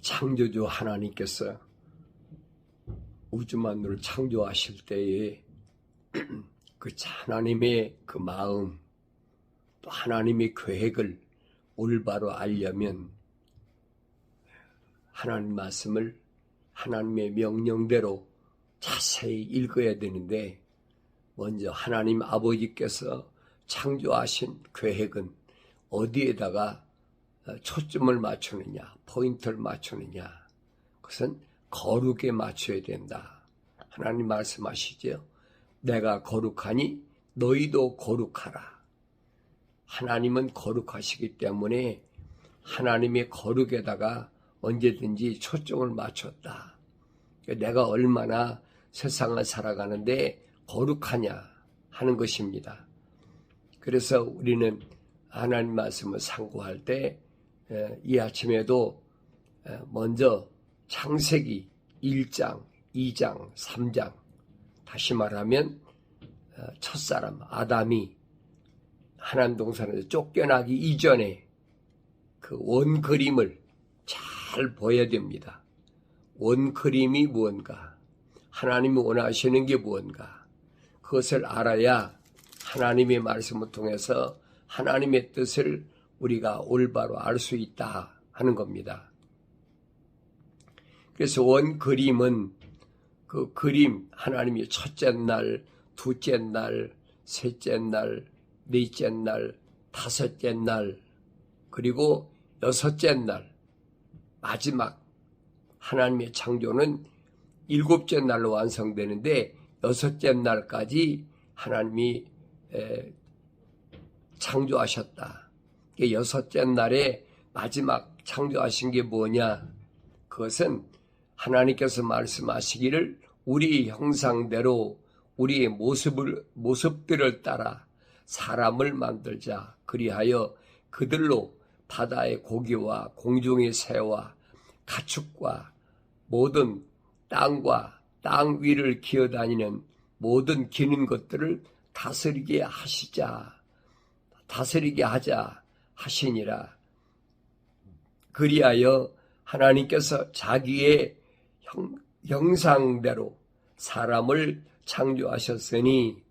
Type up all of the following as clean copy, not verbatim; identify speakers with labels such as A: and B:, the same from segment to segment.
A: 창조주 하나님께서 우주만물을 창조하실 때에 그 하나님의 그 마음, 또 하나님의 계획을 올바로 알려면 하나님 말씀을 하나님의 명령대로 자세히 읽어야 되는데, 먼저 하나님 아버지께서 창조하신 계획은 어디에다가 초점을 맞추느냐, 포인트를 맞추느냐, 그것은 거룩에 맞춰야 된다. 하나님 말씀하시죠. 내가 거룩하니 너희도 거룩하라. 하나님은 거룩하시기 때문에 하나님의 거룩에다가 언제든지 초점을 맞췄다. 내가 얼마나 세상을 살아가는데 거룩하냐 하는 것입니다. 그래서 우리는 하나님 말씀을 상고할 때 이 아침에도 먼저 창세기 1장, 2장, 3장, 다시 말하면 첫사람 아담이 하나님 동산에서 쫓겨나기 이전에 그 원그림을 잘 보여야 됩니다. 원그림이 무언가, 하나님이 원하시는 게 무언가, 그것을 알아야 하나님의 말씀을 통해서 하나님의 뜻을 우리가 올바로 알 수 있다 하는 겁니다. 그래서 원그림은 그 그림, 하나님이 첫째 날, 둘째 날, 셋째 날, 넷째 날, 다섯째 날, 그리고 여섯째 날, 마지막 하나님의 창조는 일곱째 날로 완성되는데 여섯째 날까지 하나님이 창조하셨다. 여섯째 날에 마지막 창조하신 게 뭐냐? 그것은 하나님께서 말씀하시기를 우리 형상대로 우리의 모습들을 따라 사람을 만들자. 그리하여 그들로 바다의 고기와 공중의 새와 가축과 모든 땅과 땅 위를 기어다니는 모든 기는 것들을 다스리게 하자 하시니라. 그리하여 하나님께서 자기의 형상대로 사람을 창조하셨으니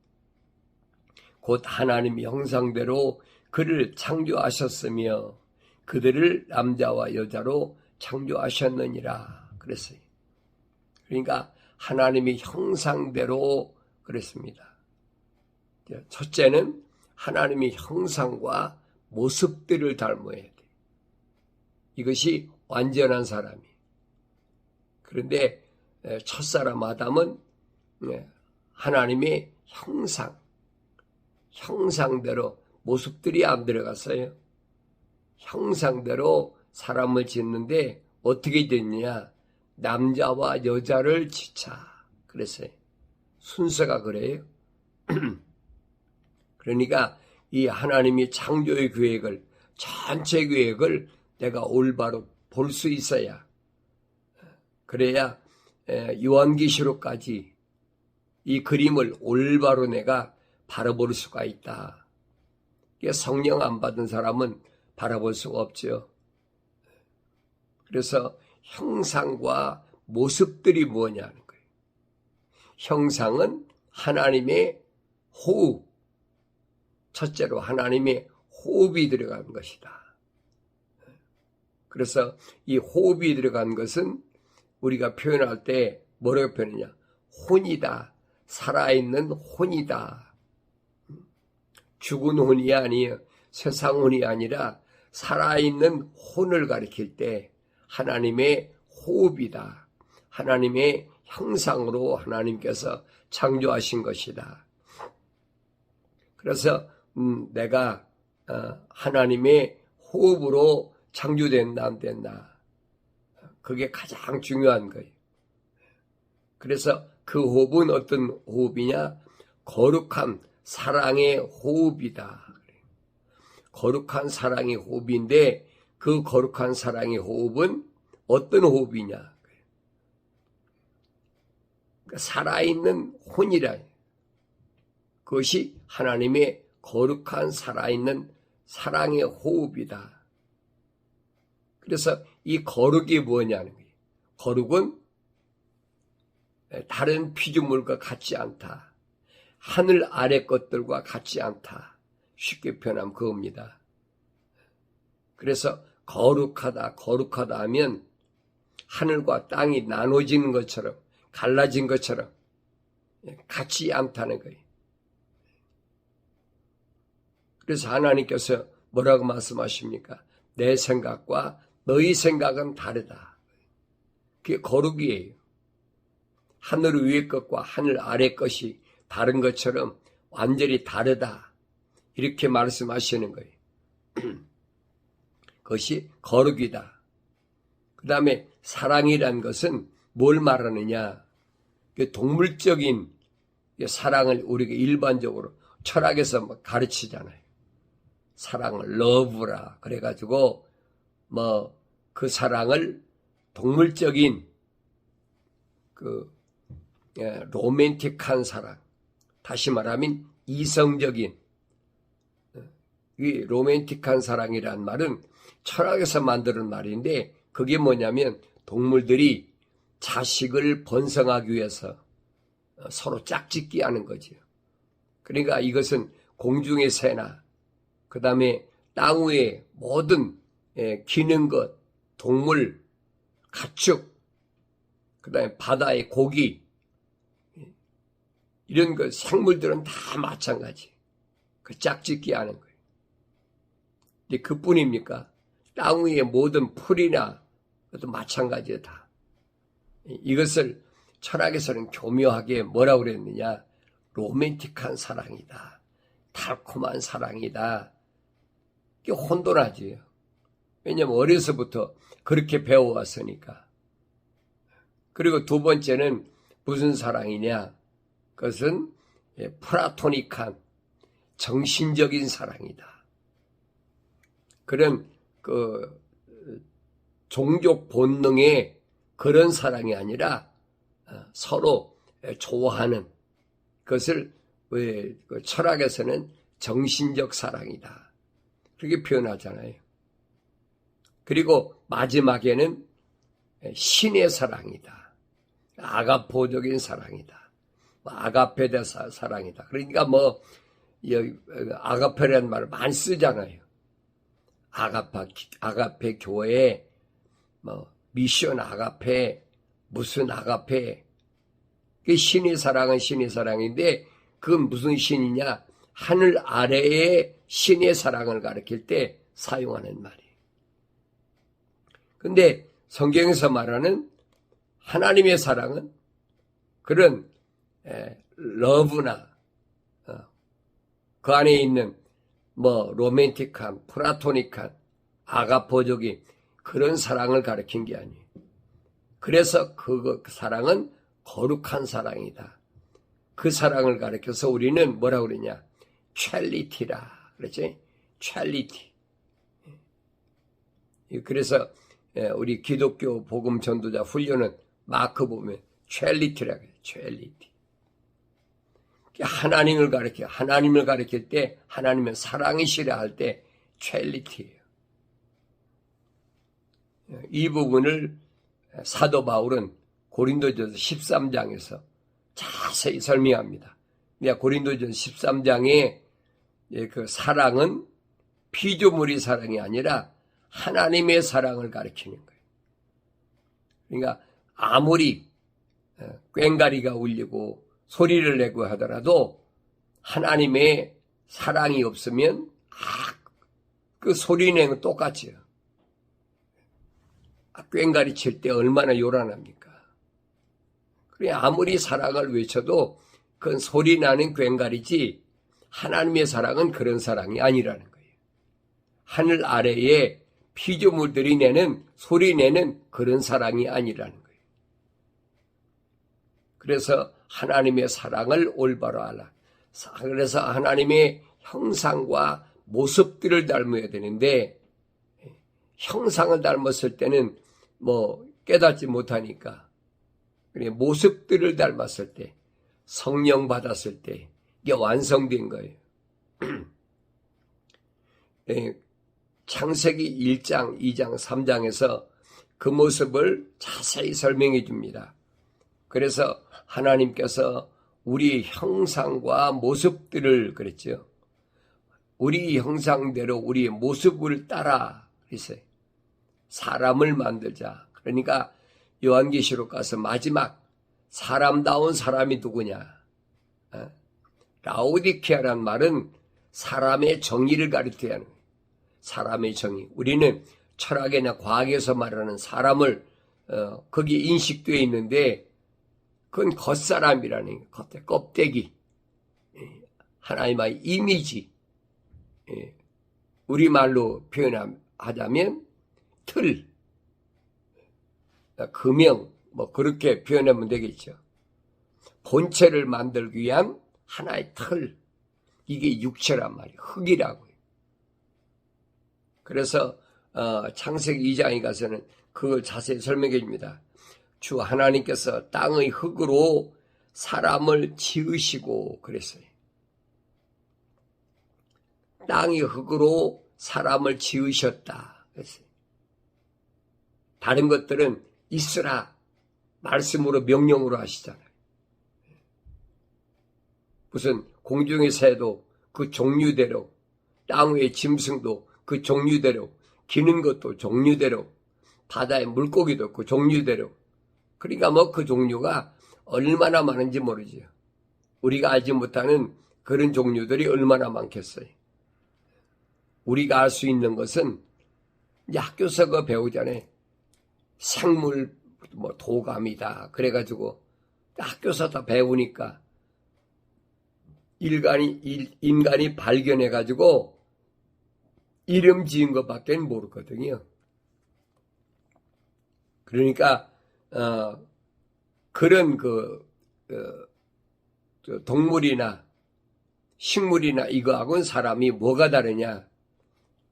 A: 곧 하나님의 형상대로 그를 창조하셨으며 그들을 남자와 여자로 창조하셨느니라 그랬어요. 그러니까 하나님의 형상대로 그랬습니다. 첫째는 하나님의 형상과 모습들을 닮아야 돼. 이것이 완전한 사람이. 그런데 첫사람 아담은 하나님의 형상대로 모습들이 안 들어갔어요. 형상대로 사람을 짓는데 어떻게 됐냐? 남자와 여자를 짓자 그랬어요. 순서가 그래요. 그러니까 이 하나님이 창조의 계획을, 전체 계획을 내가 올바로 볼 수 있어야, 그래야 요한계시록까지 이 그림을 올바로 내가 바라볼 수가 있다. 성령 안 받은 사람은 바라볼 수가 없죠. 그래서 형상과 모습들이 뭐냐는 거예요. 형상은 하나님의 호흡, 첫째로 하나님의 호흡이 들어간 것이다. 그래서 이 호흡이 들어간 것은 우리가 표현할 때 뭐라고 표현하냐? 혼이다. 살아있는 혼이다. 죽은 혼이 아니에요. 세상 혼이 아니라 살아있는 혼을 가리킬 때 하나님의 호흡이다. 하나님의 형상으로 하나님께서 창조하신 것이다. 그래서 내가 하나님의 호흡으로 창조된다 안 된다. 그게 가장 중요한 거예요. 그래서 그 호흡은 어떤 호흡이냐? 거룩한 사랑의 호흡이다. 거룩한 사랑의 호흡인데 그 거룩한 사랑의 호흡은 어떤 호흡이냐? 살아있는 혼이라. 그것이 하나님의 거룩한 살아있는 사랑의 호흡이다. 그래서 이 거룩이 뭐냐는 거예요. 거룩은 다른 피조물과 같지 않다. 하늘 아래 것들과 같지 않다. 쉽게 표현하면 그겁니다. 그래서 거룩하다 하면 하늘과 땅이 나눠지는 것처럼, 갈라진 것처럼 같지 않다는 거예요. 그래서 하나님께서 뭐라고 말씀하십니까? 내 생각과 너희 생각은 다르다. 그게 거룩이에요. 하늘 위의 것과 하늘 아래 것이 다른 것처럼 완전히 다르다. 이렇게 말씀하시는 거예요. 그것이 거룩이다. 그 다음에 사랑이란 것은 뭘 말하느냐? 동물적인 사랑을 우리가 일반적으로 철학에서 가르치잖아요. 사랑을 러브라 그래가지고 그 사랑을 동물적인 로맨틱한 사랑, 다시 말하면 이성적인 이 로맨틱한 사랑이란 말은 철학에서 만드는 말인데 그게 뭐냐면 동물들이 자식을 번성하기 위해서 서로 짝짓기 하는 거죠. 그러니까 이것은 공중의 새나 그 다음에 땅 위의 모든 기는 것, 동물, 가축, 그 다음에 바다의 고기 이런 것 생물들은 다 마찬가지. 그 짝짓기 하는 거예요. 근데 그뿐입니까? 땅 위의 모든 풀이나 그것도 마찬가지예요 다. 이것을 철학에서는 교묘하게 뭐라고 그랬느냐? 로맨틱한 사랑이다. 달콤한 사랑이다. 이게 혼돈하지요. 왜냐하면 어려서부터 그렇게 배워왔으니까. 그리고 두 번째는 무슨 사랑이냐? 그것은 플라토닉한 정신적인 사랑이다. 그런 종족 본능의 그런 사랑이 아니라 서로 좋아하는 그것을 철학에서는 정신적 사랑이다. 그렇게 표현하잖아요. 그리고 마지막에는 신의 사랑이다. 아가포적인 사랑이다. 아가페 사랑이다. 그러니까 아가페라는 말을 많이 쓰잖아요. 아가페 교회, 미션 아가페, 무슨 아가페. 신의 사랑은 신의 사랑인데 그건 무슨 신이냐? 하늘 아래의 신의 사랑을 가리킬 때 사용하는 말이에요. 근데 성경에서 말하는 하나님의 사랑은 그런 러브나 그 안에 있는 로맨틱한, 플라토닉한, 아가포적인 그런 사랑을 가리킨 게 아니에요. 그래서 그 사랑은 거룩한 사랑이다. 그 사랑을 가리켜서 우리는 뭐라고 그러냐? 찰리티라 그랬지? 찰리티. 그래서 우리 기독교 복음 전도자 훈련은 마크 보면 찰리티라고 해요. 찰리티. 하나님을 가리킬 때 하나님은 사랑이시라 할 때 찰리티예요. 이 부분을 사도 바울은 고린도전서 13장에서 자세히 설명합니다. 고린도전서 13장에 그 사랑은 피조물의 사랑이 아니라 하나님의 사랑을 가리키는 거예요. 그러니까 아무리 꽹가리가 울리고 소리를 내고 하더라도 하나님의 사랑이 없으면 그 소리 내는 건 똑같죠. 꽹가리 칠 때 얼마나 요란합니까? 그래 아무리 사랑을 외쳐도 그건 소리 나는 꽹가리지 하나님의 사랑은 그런 사랑이 아니라는 거예요. 하늘 아래에 피조물들이 내는 소리 내는 그런 사랑이 아니라는 거예요. 그래서 하나님의 사랑을 올바로 알아. 그래서 하나님의 형상과 모습들을 닮아야 되는데 형상을 닮았을 때는 깨닫지 못하니까 모습들을 닮았을 때 성령 받았을 때 이게 완성된 거예요. 창세기 1장, 2장, 3장에서 그 모습을 자세히 설명해 줍니다. 그래서 하나님께서 우리 형상과 모습들을 그랬죠. 우리 형상대로 우리의 모습을 따라 그랬어요. 사람을 만들자. 그러니까 요한계시록 가서 마지막 사람다운 사람이 누구냐. 라오디케아란 말은 사람의 정의를 가리켜야 하는 거예요. 사람의 정의. 우리는 철학이나 과학에서 말하는 사람을 거기에 인식되어 있는데 그건 겉사람이라는 거예요. 껍데기. 하나님의 이미지. 우리말로 표현하자면 틀, 금형, 뭐 그렇게 표현하면 되겠죠. 본체를 만들기 위한 하나의 틀, 이게 육체란 말이에요. 흙이라고요. 그래서 창세기 2장에 가서는 그걸 자세히 설명해 줍니다. 주 하나님께서 땅의 흙으로 사람을 지으시고 그랬어요. 땅의 흙으로 사람을 지으셨다 그랬어요. 다른 것들은 있으라 말씀으로 명령으로 하시잖아요. 무슨 공중의 새도 그 종류대로, 땅 위의 짐승도 그 종류대로, 기는 것도 종류대로, 바다의 물고기도 그 종류대로. 그러니까 뭐 그 종류가 얼마나 많은지 모르죠. 우리가 알지 못하는 그런 종류들이 얼마나 많겠어요. 우리가 알 수 있는 것은 이제 학교에서 그 배우잖아요. 생물 뭐 도감이다. 그래가지고 학교에서 다 배우니까 인간이 발견해가지고 이름 지은 것밖에 모르거든요. 그러니까 그런 동물이나 식물이나 이거하고는 사람이 뭐가 다르냐?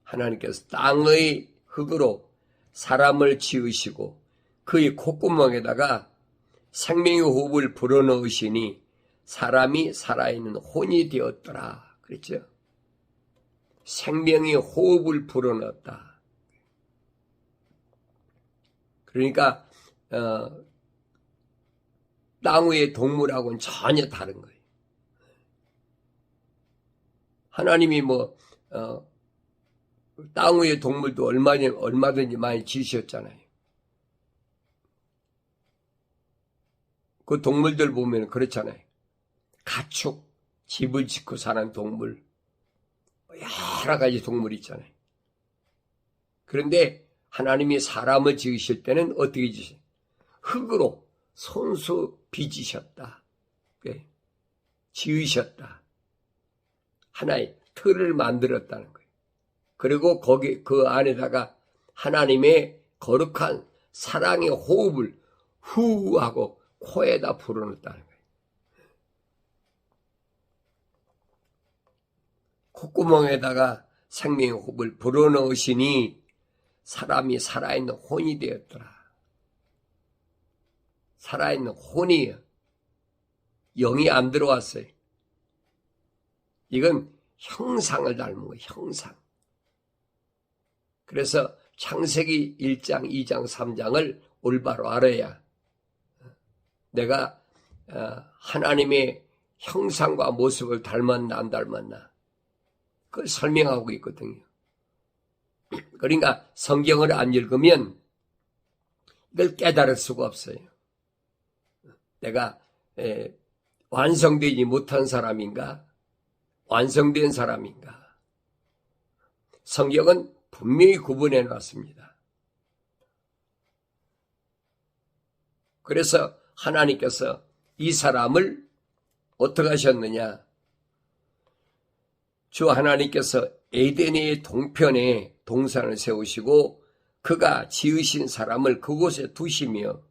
A: 하나님께서 땅의 흙으로 사람을 지으시고 그의 콧구멍에다가 생명의 호흡을 불어넣으시니 사람이 살아있는 혼이 되었더라. 그랬죠? 생명의 호흡을 불어넣었다. 그러니까 땅 위의 동물하고는 전혀 다른 거예요. 하나님이 땅 위의 동물도 얼마든지 많이 지으셨잖아요. 그 동물들 보면 그렇잖아요. 가축, 집을 짓고 사는 동물, 여러 가지 동물이 있잖아요. 그런데 하나님이 사람을 지으실 때는 어떻게 지으세요? 흙으로 손수 빚으셨다. 지으셨다. 하나의 틀을 만들었다는 거예요. 그리고 거기 그 안에다가 하나님의 거룩한 사랑의 호흡을 후 하고 코에다 불어넣었다는 거예요. 콧구멍에다가 생명의 호흡을 불어넣으시니 사람이 살아있는 혼이 되었더라. 살아있는 혼이에요. 영이 안 들어왔어요. 이건 형상을 닮은 거예요. 형상. 그래서 창세기 1장, 2장, 3장을 올바로 알아야 내가 하나님의 형상과 모습을 닮았나 안 닮았나 그걸 설명하고 있거든요. 그러니까 성경을 안 읽으면 이걸 깨달을 수가 없어요. 내가 완성되지 못한 사람인가? 완성된 사람인가? 성경은 분명히 구분해 놨습니다. 그래서 하나님께서 이 사람을 어떻게 하셨느냐? 주 하나님께서 에덴의 동편에 동산을 세우시고 그가 지으신 사람을 그곳에 두시며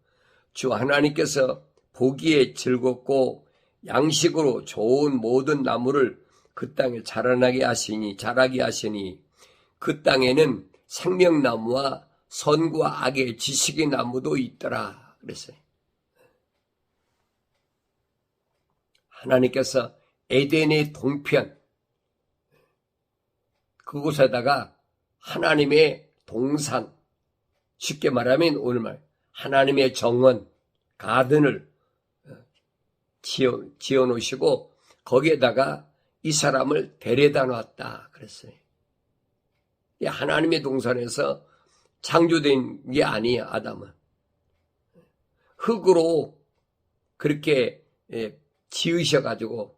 A: 주 하나님께서 보기에 즐겁고 양식으로 좋은 모든 나무를 그 땅에 자라게 하시니 그 땅에는 생명나무와 선과 악의 지식의 나무도 있더라 그랬어요. 하나님께서 에덴의 동편 그곳에다가 하나님의 동산, 쉽게 말하면 오늘 말 하나님의 정원, 가든을 지어 놓으시고 거기에다가 이 사람을 데려다 놨다 그랬어요. 하나님의 동산에서 창조된 게 아니에요. 아담은 흙으로 그렇게 지으셔가지고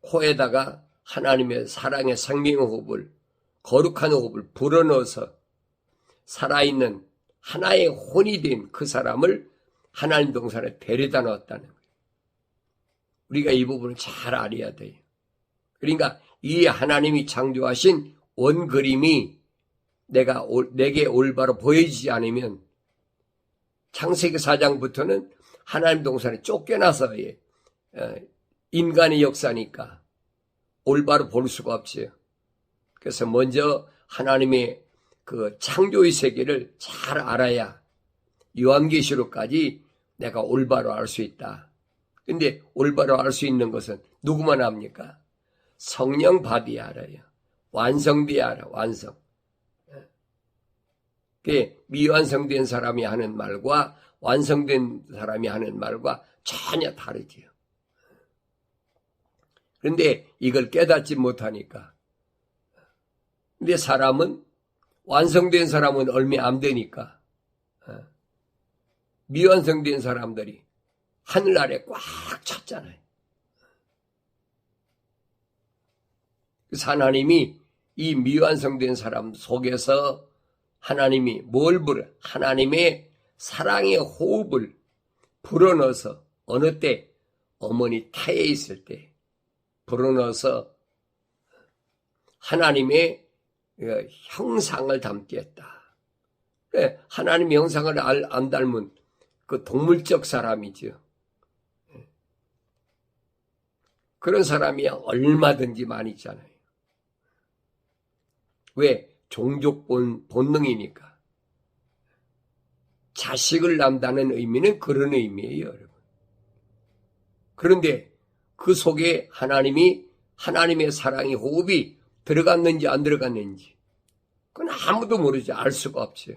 A: 코에다가 하나님의 사랑의 생명의 호흡을, 거룩한 호흡을 불어넣어서 살아있는 하나의 혼이 된 그 사람을 하나님 동산에 데려다 놨다는 거예요. 우리가 이 부분을 잘 알아야 돼요. 그러니까 이 하나님이 창조하신 원그림이 내게 올바로 보여지지 않으면 창세기 4장부터는 하나님 동산에 쫓겨나서 인간의 역사니까 올바로 볼 수가 없지요. 그래서 먼저 하나님의 그 창조의 세계를 잘 알아야 요한계시록까지 내가 올바로 알 수 있다. 근데 올바로 알 수 있는 것은 누구만 압니까? 성령 받아야 알아요. 완성돼야 알아. 완성. 미완성된 사람이 하는 말과 완성된 사람이 하는 말과 전혀 다르지요. 그런데 이걸 깨닫지 못하니까. 근데 사람은 완성된 사람은 얼마 안 되니까 미완성된 사람들이 하늘 아래 꽉 찼잖아요. 그래서 하나님이 이 미완성된 사람 속에서 하나님이 뭘 불어? 하나님의 사랑의 호흡을 불어넣어서 어느 때? 어머니胎에 있을 때 불어넣어서 하나님의 형상을 담게 했다. 하나님의 형상을 안 닮은 그 동물적 사람이죠. 그런 사람이 얼마든지 많이 있잖아요. 왜? 종족 본능이니까. 자식을 낳는다는 의미는 그런 의미예요, 여러분. 그런데 그 속에 하나님의 사랑의 호흡이 들어갔는지 안 들어갔는지 그건 아무도 모르지. 알 수가 없어요.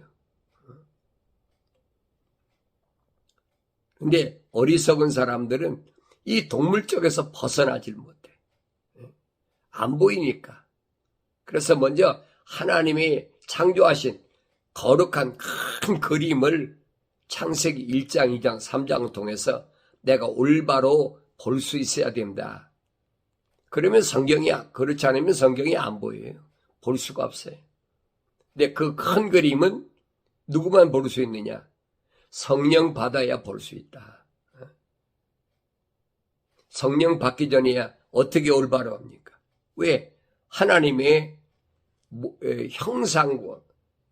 A: 근데 어리석은 사람들은 이 동물 쪽에서 벗어나질 못해. 안 보이니까. 그래서 먼저 하나님이 창조하신 거룩한 큰 그림을 창세기 1장, 2장, 3장을 통해서 내가 올바로 볼 수 있어야 된다. 그러면 그렇지 않으면 성경이 안 보여요. 볼 수가 없어요. 근데 그 큰 그림은 누구만 볼 수 있느냐? 성령 받아야 볼 수 있다. 성령 받기 전에야 어떻게 올바로 합니까? 왜? 하나님의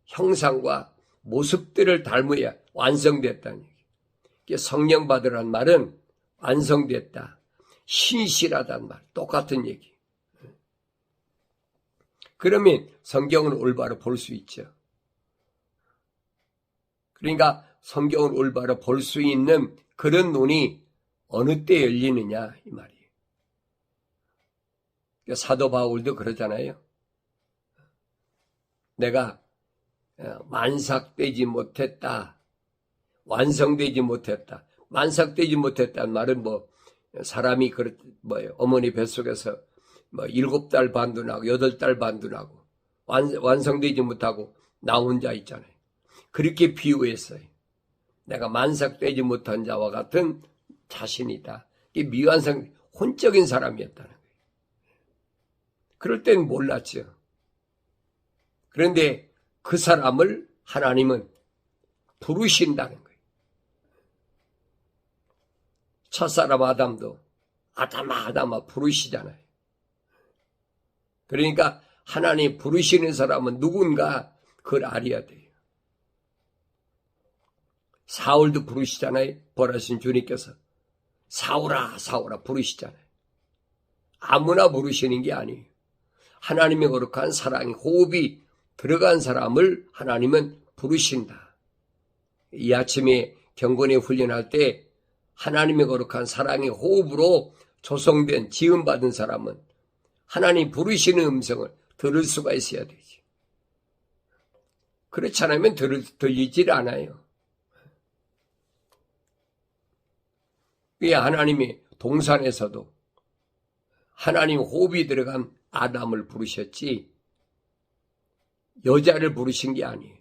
A: 형상과 모습들을 닮아야 완성됐다는 얘기. 성령 받으라는 말은 완성됐다. 신실하다는 말. 똑같은 얘기. 그러면 성경을 올바로 볼 수 있죠. 그러니까 성경을 올바로 볼 수 있는 그런 눈이 어느 때 열리느냐 이 말이에요. 사도 바울도 그러잖아요. 내가 만삭되지 못했다. 완성되지 못했다. 만삭되지 못했다는 말은 사람이 어머니 뱃속에서 7달 반도 나고 8달 반도 나고 완성되지 못하고 나온 자 있잖아요. 그렇게 비유했어요. 내가 만삭되지 못한 자와 같은 자신이다. 이게 미완성, 혼적인 사람이었다는 거예요. 그럴 땐 몰랐죠. 그런데 그 사람을 하나님은 부르신다는 거예요. 첫사람 아담도 아담아 부르시잖아요. 그러니까 하나님 부르시는 사람은 누군가 그걸 알아야 돼요. 사울도 부르시잖아요. 벌하신 주님께서 사울아 부르시잖아요. 아무나 부르시는 게 아니에요. 하나님의 거룩한 사랑의 호흡이 들어간 사람을 하나님은 부르신다. 이 아침에 경건에 훈련할 때 하나님의 거룩한 사랑의 호흡으로 조성된 지음받은 사람은 하나님 부르시는 음성을 들을 수가 있어야 되지. 그렇지 않으면 들리질 않아요. 그게 하나님이 동산에서도 하나님 호흡이 들어간 아담을 부르셨지 여자를 부르신 게 아니에요.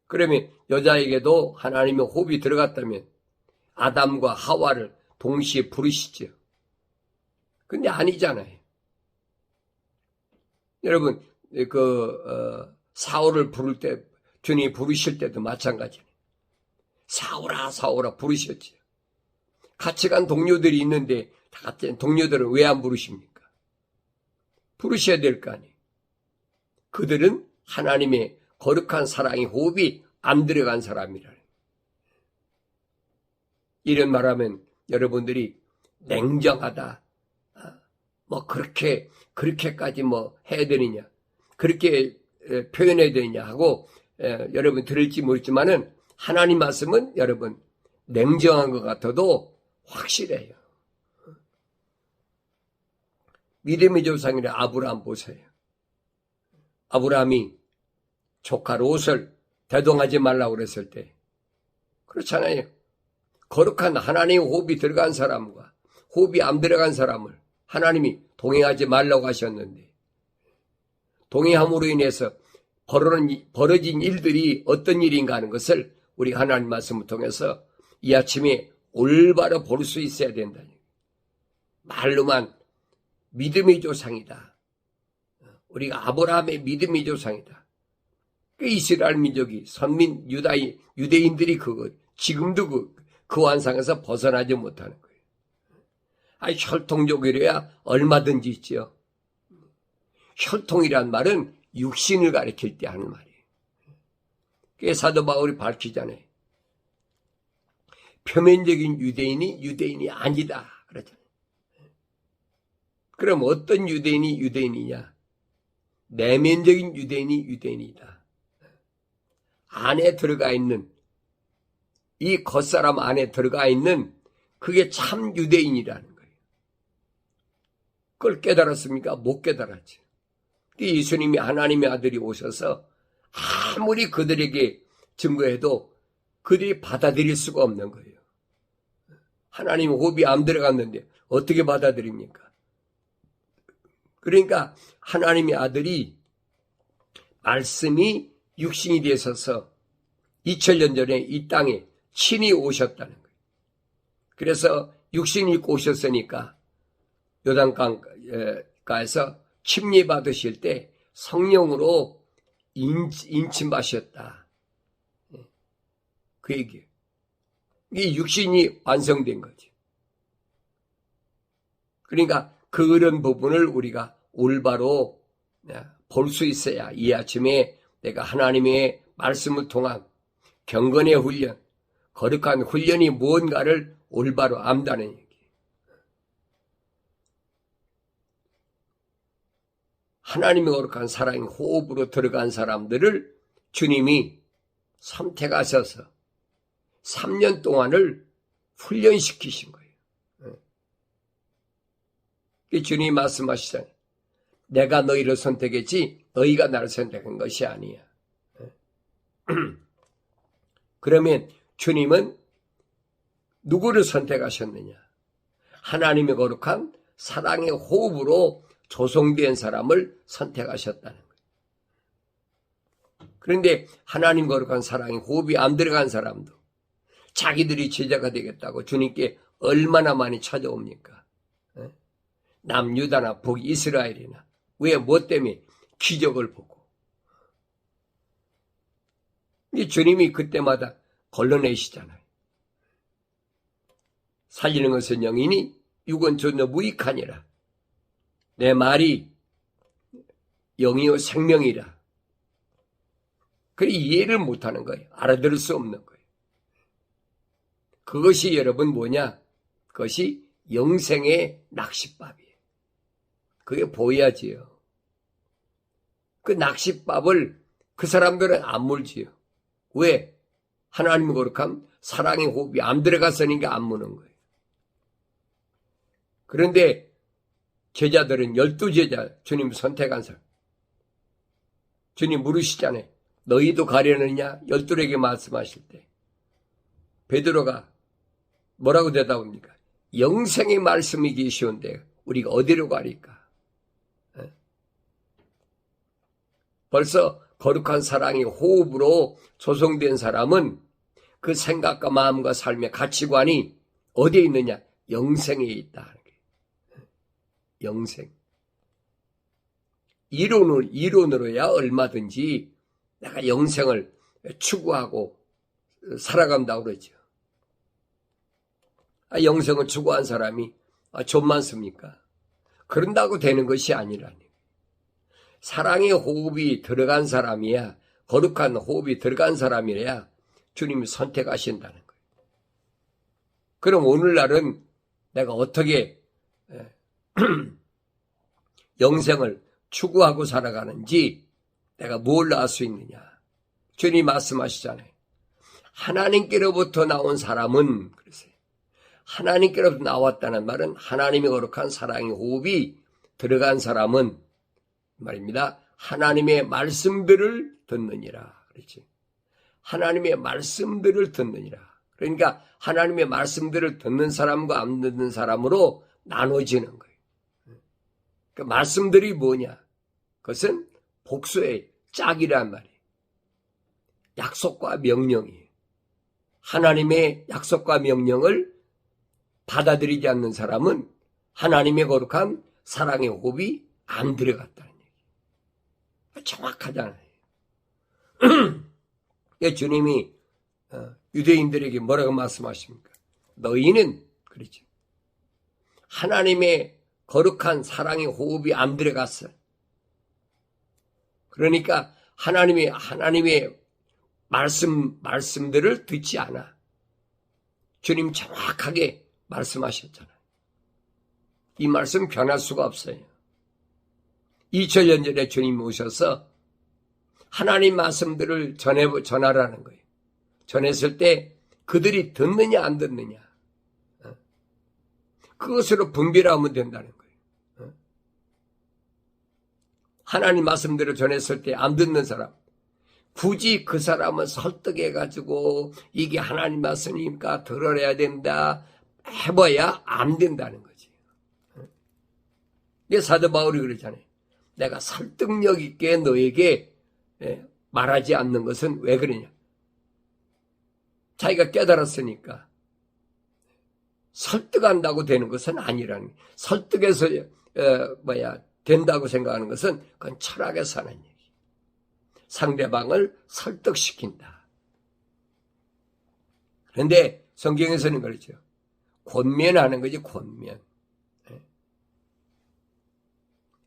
A: 그러면 여자에게도 하나님의 호흡이 들어갔다면 아담과 하와를 동시에 부르시죠. 근데 아니잖아요. 여러분, 사울을 부를 때, 주님이 부르실 때도 마찬가지예요. 사울아, 사울아 부르셨죠. 같이 간 동료들이 있는데, 다 같은 동료들은 왜 안 부르십니까? 부르셔야 될 거 아니에요. 그들은 하나님의 거룩한 사랑의 호흡이 안 들어간 사람이라. 이런 말하면 여러분들이 냉정하다, 그렇게까지 해야 되느냐, 그렇게 표현해야 되느냐 하고 여러분 들을지 모르지만은 하나님 말씀은 여러분 냉정한 것 같아도 확실해요. 믿음의 조상이라 아브라함 보세요. 아브라함이 조카 롯을 대동하지 말라고 그랬을 때 그렇잖아요. 거룩한 하나님의 호흡이 들어간 사람과 호흡이 안 들어간 사람을 하나님이 동행하지 말라고 하셨는데 동행함으로 인해서 벌어진 일들이 어떤 일인가 하는 것을 우리 하나님 말씀을 통해서 이 아침에 올바로 볼 수 있어야 된다. 말로만 믿음의 조상이다. 우리가 아브라함의 믿음의 조상이다. 그 이스라엘 민족이 선민 유대인들이 지금도 그 환상에서 벗어나지 못하는 거예요. 혈통족이래야 얼마든지 있죠. 혈통이란 말은 육신을 가리킬 때 하는 말이에요. 그게 사도 바울이 밝히잖아요. 표면적인 유대인이 아니다. 그러잖아요. 그럼 어떤 유대인이 유대인이냐? 내면적인 유대인이 유대인이다. 안에 들어가 있는 이 겉사람 안에 들어가 있는 그게 참 유대인이라는 거예요. 그걸 깨달았습니까? 못 깨달았지. 예수님이 하나님의 아들이 오셔서 아무리 그들에게 증거해도 그들이 받아들일 수가 없는 거예요. 하나님의 호흡이 안 들어갔는데 어떻게 받아들입니까? 그러니까 하나님의 아들이 말씀이 육신이 되셔서 2000년 전에 이 땅에 친히 오셨다는 거예요. 그래서 육신을 입고 오셨으니까 요단강가에서 침례 받으실 때 성령으로 인침하셨다. 그 얘기예요. 이 육신이 완성된 거지. 그러니까 그런 부분을 우리가 올바로 볼 수 있어야 이 아침에 내가 하나님의 말씀을 통한 경건의 훈련, 거룩한 훈련이 무언가를 올바로 안다는 얘기예요. 하나님의 거룩한 사랑의 호흡으로 들어간 사람들을 주님이 선택하셔서 3년 동안을 훈련시키신 거예요. 주님이 말씀하시잖아요. 내가 너희를 선택했지 너희가 나를 선택한 것이 아니야. 그러면 주님은 누구를 선택하셨느냐? 하나님의 거룩한 사랑의 호흡으로 조성된 사람을 선택하셨다는 거예요. 그런데 하나님 거룩한 사랑의 호흡이 안 들어간 사람도 자기들이 제자가 되겠다고 주님께 얼마나 많이 찾아옵니까? 남유다나 북이스라엘이나 왜 뭐 때문에 기적을 보고 주님이 그때마다 걸러내시잖아요. 살리는 것은 영이니 육은 존재 무익하니라. 내 말이 영이요 생명이라. 그래 이해를 못하는 거예요. 알아들을 수 없는 거예요. 그것이 여러분 뭐냐? 그것이 영생의 낚싯밥이에요. 그게 보여야지요. 그 낚싯밥을 그 사람들은 안 물지요. 왜? 하나님의 거룩한 사랑의 호흡이 안 들어갔으니까 안 무는 거예요. 그런데 제자들은 12제자 주님 선택한 사람. 주님 물으시잖아요. 너희도 가려느냐? 열둘에게 말씀하실 때 베드로가 뭐라고 대답합니까? 영생의 말씀이 계시온데 우리가 어디로 가리까? 벌써 거룩한 사랑의 호흡으로 조성된 사람은 그 생각과 마음과 삶의 가치관이 어디에 있느냐? 영생에 있다. 영생. 이론으로야 얼마든지 내가 영생을 추구하고 살아간다고 그러죠. 영생을 추구한 사람이 좀 많습니까? 그런다고 되는 것이 아니라니. 사랑의 호흡이 들어간 사람이야, 거룩한 호흡이 들어간 사람이래야 주님이 선택하신다는 거예요. 그럼 오늘날은 내가 어떻게 영생을 추구하고 살아가는지 내가 뭘 알 수 있느냐? 주님이 말씀하시잖아요. 하나님께로부터 나온 사람은, 그러세요. 하나님께로부터 나왔다는 말은 하나님의 거룩한 사랑의 호흡이 들어간 사람은 말입니다. 하나님의 말씀들을 듣느니라. 그렇지. 하나님의 말씀들을 듣느니라. 그러니까 하나님의 말씀들을 듣는 사람과 안 듣는 사람으로 나눠지는 거예요. 그 말씀들이 뭐냐? 그것은 복수의 짝이란 말이에요. 약속과 명령이에요. 하나님의 약속과 명령을 받아들이지 않는 사람은 하나님의 거룩한 사랑의 호흡이 안 들어갔다는 얘기예요. 정확하잖아요. 주님이 유대인들에게 뭐라고 말씀하십니까? 너희는 그렇죠. 하나님의 거룩한 사랑의 호흡이 안 들어갔어. 그러니까 하나님의 말씀들을 듣지 않아. 주님 정확하게 말씀하셨잖아요. 이 말씀 변할 수가 없어요. 2000년 전에 주님 오셔서 하나님 말씀들을 전하라는 거예요. 전했을 때 그들이 듣느냐 안 듣느냐. 그것으로 분별하면 된다는 거예요. 하나님 말씀대로 전했을 때 안 듣는 사람, 굳이 그 사람은 설득해가지고 이게 하나님 말씀이니까 들어야 된다 해봐야 안 된다는 거지. 사도 바울이 그러잖아요. 내가 설득력 있게 너에게 말하지 않는 것은 왜 그러냐. 자기가 깨달았으니까. 설득한다고 되는 것은 아니라는 거예요. 설득해서 된다고 생각하는 것은 그건 철학에 사는 얘기. 상대방을 설득시킨다. 그런데 성경에서는 그렇죠. 권면하는 거지, 권면.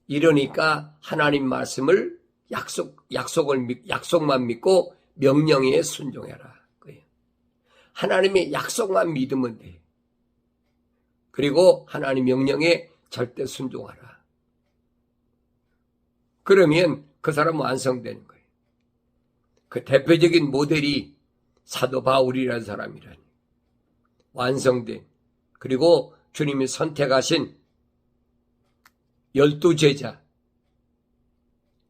A: 이러니까 하나님 말씀을 약속만 믿고 명령에 순종해라. 하나님의 약속만 믿으면 돼. 그리고 하나님 명령에 절대 순종하라. 그러면 그 사람은 완성되는 거예요. 그 대표적인 모델이 사도 바울이라는 사람이라니. 완성된, 그리고 주님이 선택하신 12제자.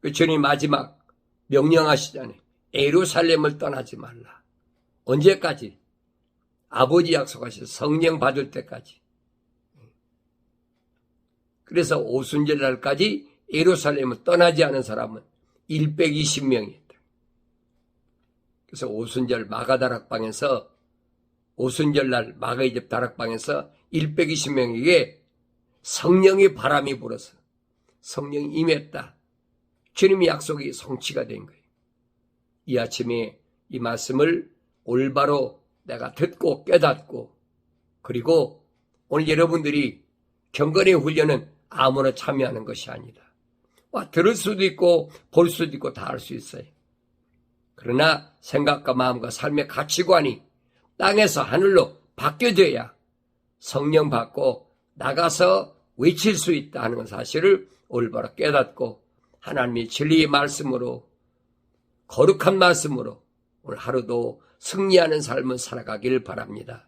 A: 그 주님 마지막 명령하시잖아요. 예루살렘을 떠나지 말라. 언제까지? 아버지 약속하신 성령 받을 때까지. 그래서 오순절 날까지 예루살렘을 떠나지 않은 사람은 120명이었다. 그래서 오순절 마가다락방에서 오순절 날 마가이집 다락방에서 120명에게 성령의 바람이 불어서 성령이 임했다. 주님의 약속이 성취가 된 거예요. 이 아침에 이 말씀을 올바로 내가 듣고 깨닫고, 그리고 오늘 여러분들이 경건의 훈련은 아무나 참여하는 것이 아니다. 들을 수도 있고 볼 수도 있고 다 할 수 있어요. 그러나 생각과 마음과 삶의 가치관이 땅에서 하늘로 바뀌어져야 성령 받고 나가서 외칠 수 있다 하는 사실을 올바로 깨닫고 하나님의 진리의 말씀으로, 거룩한 말씀으로 오늘 하루도 승리하는 삶을 살아가길 바랍니다.